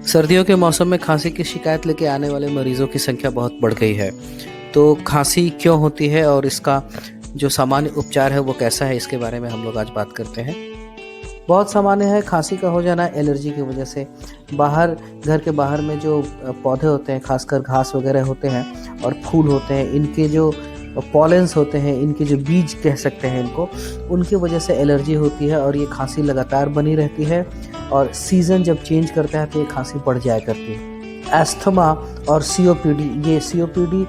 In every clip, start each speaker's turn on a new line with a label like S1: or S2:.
S1: सर्दियों के मौसम में खांसी की शिकायत लेके आने वाले मरीजों की संख्या बहुत बढ़ गई है। तो खांसी क्यों होती है और इसका जो सामान्य उपचार है वो कैसा है, इसके बारे में हम लोग आज बात करते हैं। बहुत सामान्य है खांसी का हो जाना एलर्जी की वजह से। घर के बाहर में जो पौधे होते हैं, खासकर घास वगैरह होते हैं और फूल होते हैं, इनके जो पॉलेंस होते हैं, इनके जो बीज कह सकते हैं इनको, उनकी वजह से एलर्जी होती है और ये खांसी लगातार बनी रहती है। और सीज़न जब चेंज करता है तो ये खांसी बढ़ जाया करती है। एस्थमा और सीओपीडी, ये सीओपीडी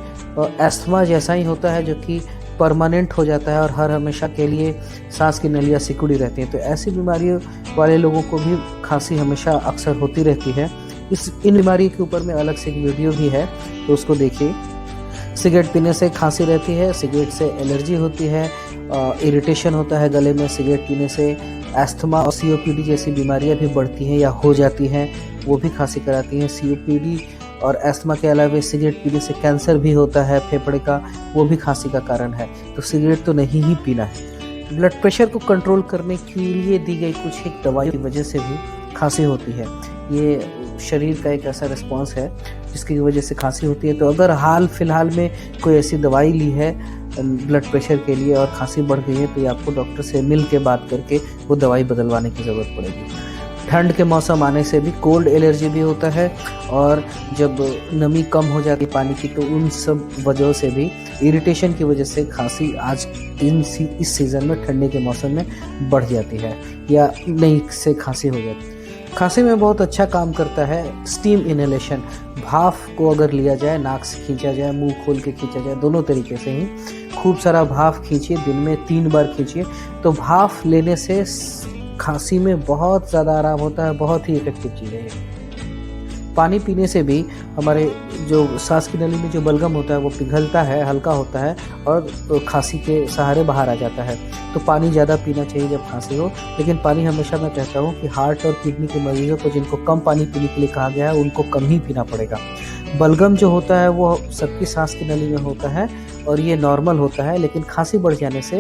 S1: एस्थमा जैसा ही होता है जो कि परमानेंट हो जाता है और हर हमेशा के लिए सांस की नलियाँ सिकुड़ी रहती हैं। तो ऐसी बीमारियों वाले लोगों को भी खांसी हमेशा अक्सर होती रहती है। इन बीमारी के ऊपर में अलग से एक वीडियो भी है, तो उसको देखिए। सिगरेट पीने से खांसी रहती है, सिगरेट से एलर्जी होती है, इरिटेशन होता है गले में सिगरेट पीने से। एस्थमा और सीओपीडी जैसी बीमारियां भी बढ़ती हैं या हो जाती हैं, वो भी खांसी कराती हैं। सीओपीडी और एस्थमा के अलावा सिगरेट पीने से कैंसर भी होता है फेफड़े का, वो भी खांसी का कारण है। तो सिगरेट तो नहीं ही पीना है। ब्लड प्रेशर को कंट्रोल करने के लिए दी गई कुछ एक दवाई की वजह से भी खांसी होती है। ये शरीर का एक ऐसा रिस्पॉन्स है जिसकी वजह से खांसी होती है। तो अगर हाल फिलहाल में कोई ऐसी दवाई ली है ब्लड प्रेशर के लिए और खांसी बढ़ गई है, तो ये आपको डॉक्टर से मिल के बात करके वो दवाई बदलवाने की ज़रूरत पड़ेगी। ठंड के मौसम आने से भी कोल्ड एलर्जी भी होता है, और जब नमी कम हो जाती है पानी की, तो उन सब वजहों से भी, इरिटेशन की वजह से खांसी आज इस सीज़न में, ठंडे के मौसम में बढ़ जाती है या नई से खांसी हो जाती है। खांसी में बहुत अच्छा काम करता है स्टीम इनहेलेशन। भाप को अगर लिया जाए, नाक से खींचा जाए, मुंह खोल के खींचा जाए, दोनों तरीके से ही खूब सारा भाप खींचिए, दिन में 3 बार खींचिए। तो भाप लेने से खांसी में बहुत ज़्यादा आराम होता है, बहुत ही इफेक्टिव चीज़ है ये। पानी पीने से भी हमारे जो सांस की नली में जो बलगम होता है वो पिघलता है, हल्का होता है और खांसी के सहारे बाहर आ जाता है। तो पानी ज़्यादा पीना चाहिए जब खांसी हो। लेकिन पानी हमेशा मैं कहता हूँ कि हार्ट और किडनी के मरीजों को, जिनको कम पानी पीने के लिए कहा गया है, उनको कम ही पीना पड़ेगा। बलगम जो होता है वो सबकी सांस की नली में होता है और ये नॉर्मल होता है, लेकिन खांसी बढ़ जाने से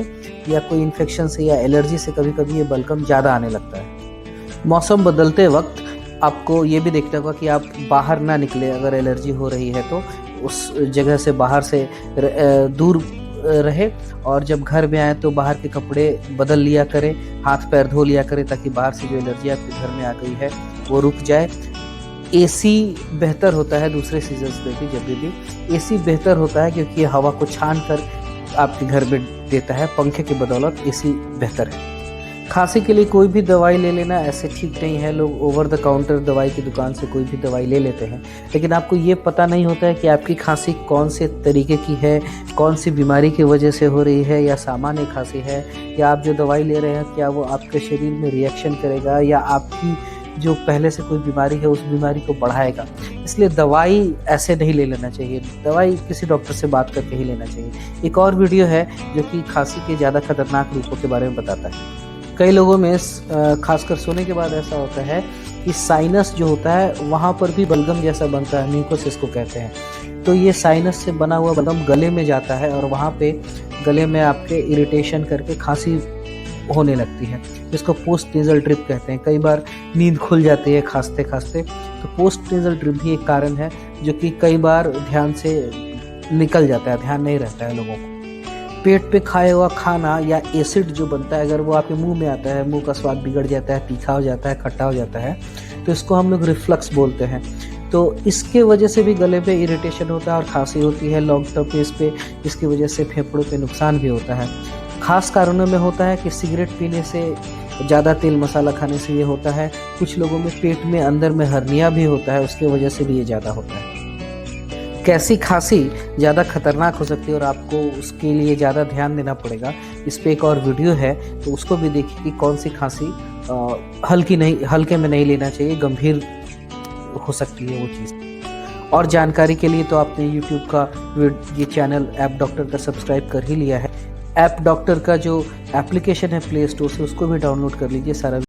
S1: या कोई इन्फेक्शन से या एलर्जी से कभी कभी ये बलगम ज़्यादा आने लगता है। मौसम बदलते वक्त आपको ये भी देखना होगा कि आप बाहर ना निकले। अगर एलर्जी हो रही है तो उस जगह से बाहर से दूर रहे, और जब घर में आए तो बाहर के कपड़े बदल लिया करें, हाथ पैर धो लिया करें, ताकि बाहर से जो एलर्जी आपके घर में आ गई है वो रुक जाए। एसी बेहतर होता है दूसरे सीजन्स में भी, जब भी एसी बेहतर होता है क्योंकि हवा को छान कर आपके घर में देता है। पंखे की बदौलत एसी बेहतर है। खांसी के लिए कोई भी दवाई ले लेना ऐसे ठीक नहीं है। लोग ओवर द काउंटर दवाई की दुकान से कोई भी दवाई ले लेते हैं, लेकिन आपको ये पता नहीं होता है कि आपकी खांसी कौन से तरीके की है, कौन सी बीमारी की वजह से हो रही है, या सामान्य खांसी है, या आप जो दवाई ले रहे हैं क्या वो आपके शरीर में रिएक्शन करेगा या आपकी जो पहले से कोई बीमारी है उस बीमारी को बढ़ाएगा। इसलिए दवाई ऐसे नहीं ले लेना चाहिए, दवाई किसी डॉक्टर से बात करके ही लेना चाहिए। एक और वीडियो है जो कि खांसी के ज़्यादा खतरनाक रूपों के बारे में बताता है। कई लोगों में खासकर सोने के बाद ऐसा होता है कि साइनस जो होता है वहाँ पर भी बलगम जैसा बनता है, म्यूकोसिस को कहते हैं। तो ये साइनस से बना हुआ बलगम गले में जाता है और वहाँ पे गले में आपके इरिटेशन करके खांसी होने लगती है, जिसको पोस्ट नेजल ड्रिप कहते हैं। कई बार नींद खुल जाती है खांसते खांसते, तो पोस्ट नेजल ड्रिप भी एक कारण है जो कि कई बार ध्यान से निकल जाता है, ध्यान नहीं रहता है लोगों को। पेट पे खाया हुआ खाना या एसिड जो बनता है, अगर वो आपके मुंह में आता है, मुंह का स्वाद बिगड़ जाता है, तीखा हो जाता है, खट्टा हो जाता है, तो इसको हम लोग रिफ्लक्स बोलते हैं। तो इसके वजह से भी गले पे इरिटेशन होता है और खांसी होती है लॉन्ग टर्म बेस पे। इसकी वजह से फेफड़ों पे नुकसान भी होता है। खास कारणों में होता है कि सिगरेट पीने से, ज़्यादा तेल मसाला खाने से ये होता है। कुछ लोगों में पेट में अंदर में हर्निया भी होता है, उसकी वजह से भी ये ज़्यादा होता है। कैसी खांसी ज़्यादा खतरनाक हो सकती है और आपको उसके लिए ज़्यादा ध्यान देना पड़ेगा, इस पे एक और वीडियो है, तो उसको भी देखिए कि कौन सी खांसी हल्के में नहीं लेना चाहिए, गंभीर हो सकती है वो चीज़। और जानकारी के लिए तो आपने YouTube का ये चैनल ऐप डॉक्टर का सब्सक्राइब कर ही लिया है। ऐप डॉक्टर का जो एप्लीकेशन है प्ले स्टोर से, उसको भी डाउनलोड कर लीजिए। सारा